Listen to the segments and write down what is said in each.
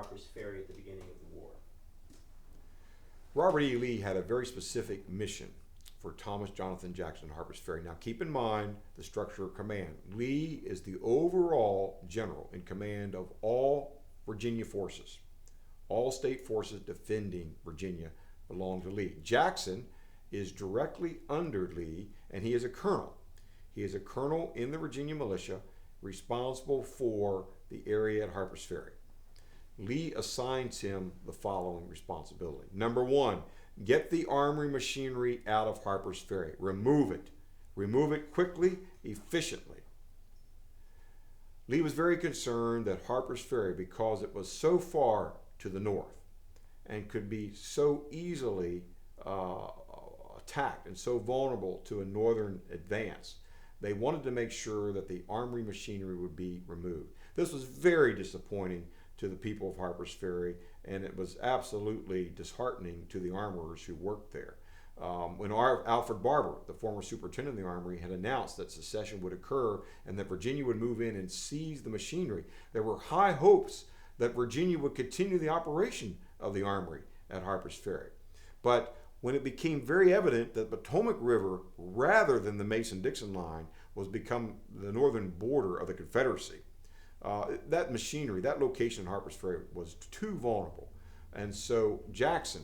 Harpers Ferry at the beginning of the war? Robert E. Lee had a very specific mission for Thomas Jonathan Jackson at Harpers Ferry. Now keep in mind the structure of command. Lee is the overall general in command of all Virginia forces. All state forces defending Virginia belong to Lee. Jackson is directly under Lee, and he is a colonel. He is a colonel in the Virginia Militia responsible for the area at Harpers Ferry. Lee assigns him the following responsibility. Number one, get the Armory machinery out of Harpers Ferry. Remove it. Remove it quickly, efficiently. Lee was very concerned that Harpers Ferry, because it was so far to the north and could be so easily attacked and so vulnerable to a northern advance, they wanted to make sure that the Armory machinery would be removed. This was very disappointing to the people of Harpers Ferry, and it was absolutely disheartening to the armorers who worked there. When Alfred Barber, the former superintendent of the Armory, had announced that secession would occur and that Virginia would move in and seize the machinery, there were high hopes that Virginia would continue the operation of the Armory at Harpers Ferry. But when it became very evident that the Potomac River, rather than the Mason-Dixon line, was become the northern border of the Confederacy, that machinery, that location in Harpers Ferry was too vulnerable. And so Jackson,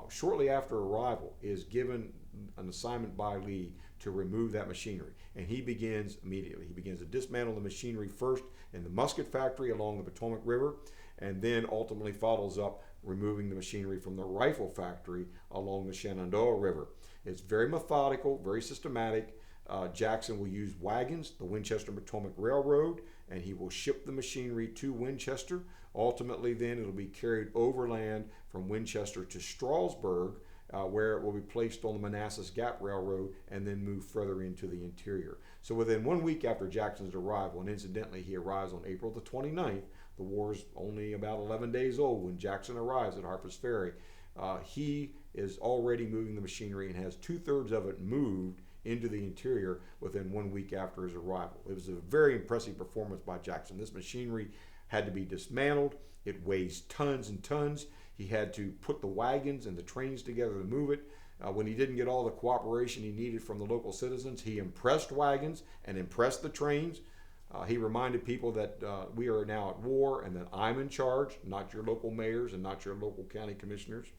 shortly after arrival, is given an assignment by Lee to remove that machinery. And he begins immediately. He begins to dismantle the machinery first in the musket factory along the Potomac River, and then ultimately follows up removing the machinery from the rifle factory along the Shenandoah River. It's very methodical, very systematic. Jackson will use wagons, the Winchester-Potomac Railroad, and he will ship the machinery to Winchester. Ultimately, then, it'll be carried overland from Winchester to Sharpsburg, where it will be placed on the Manassas Gap Railroad and then move further into the interior. So within 1 week after Jackson's arrival, and incidentally, he arrives on April the 29th, the war is only about 11 days old when Jackson arrives at Harpers Ferry, he is already moving the machinery and has 2/3 of it moved into the interior within 1 week after his arrival. It was a very impressive performance by Jackson. This machinery had to be dismantled. It weighs tons and tons. He had to put the wagons and the trains together to move it. When he didn't get all the cooperation he needed from the local citizens, he impressed wagons and impressed the trains. He reminded people that we are now at war and that I'm in charge, not your local mayors and not your local county commissioners.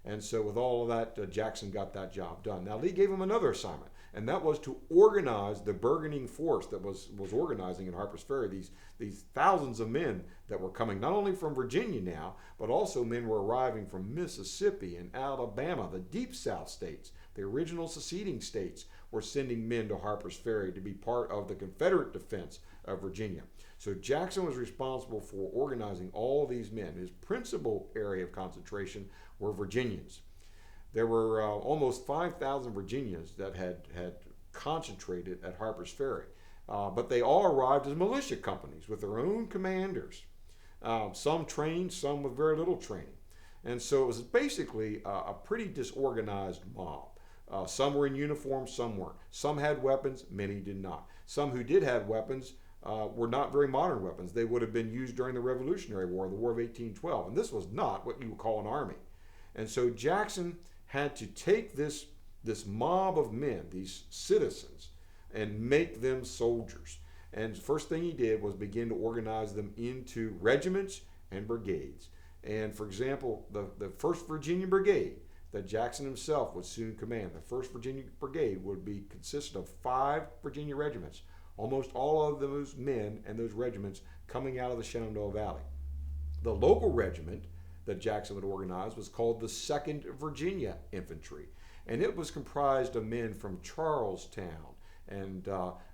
And so with all of that, Jackson got that job done. Now Lee gave him another assignment, and that was to organize the burgeoning force that was organizing in Harpers Ferry, these thousands of men that were coming not only from Virginia now, but also men were arriving from Mississippi and Alabama, the deep South states. The original seceding states were sending men to Harpers Ferry to be part of the Confederate defense of Virginia. So Jackson was responsible for organizing all these men. His principal area of concentration were Virginians. There were almost 5,000 Virginians that had concentrated at Harpers Ferry, but they all arrived as militia companies with their own commanders. Some trained, some with very little training. And so it was basically a pretty disorganized mob. Some were in uniform, some weren't. Some had weapons, many did not. Some who did have weapons were not very modern weapons. They would have been used during the Revolutionary War, the War of 1812. And this was not what you would call an army. And so Jackson had to take this mob of men, these citizens, and make them soldiers. And the first thing he did was begin to organize them into regiments and brigades. And for example, the 1st Virginia Brigade that Jackson himself would soon command, the 1st Virginia Brigade would consist of 5 Virginia regiments, almost all of those men and those regiments coming out of the Shenandoah Valley. The local regiment that Jackson would organize was called the 2nd Virginia Infantry, and it was comprised of men from Charlestown and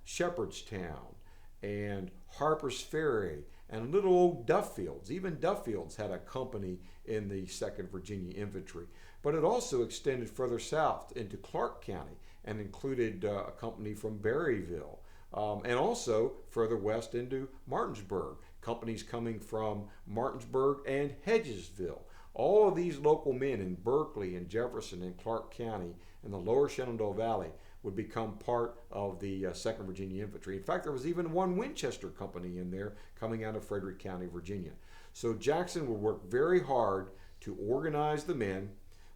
Shepherdstown and Harpers Ferry and little old Duffields. Even Duffields had a company in the 2nd Virginia Infantry, but it also extended further south into Clark County and included a company from Berryville, and also further west into Martinsburg, companies coming from Martinsburg and Hedgesville. All of these local men in Berkeley and Jefferson and Clark County and the lower Shenandoah Valley would become part of the 2nd Virginia Infantry. In fact, there was even one Winchester company in there coming out of Frederick County, Virginia. So Jackson would work very hard to organize the men.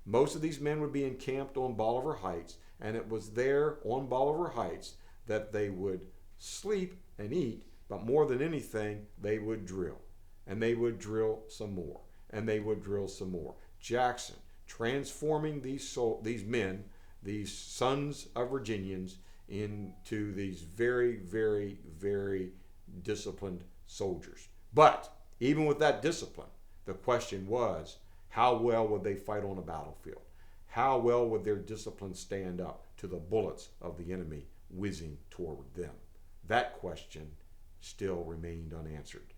Most of these men would be encamped on Bolivar Heights, and it was there on Bolivar Heights that they would sleep and eat, but more than anything, they would drill. And they would drill some more, and they would drill some more. Jackson transforming these men, these sons of Virginians, into these very, very, very disciplined soldiers. But even with that discipline, the question was, how well would they fight on a battlefield? How well would their discipline stand up to the bullets of the enemy whizzing toward them? That question still remained unanswered.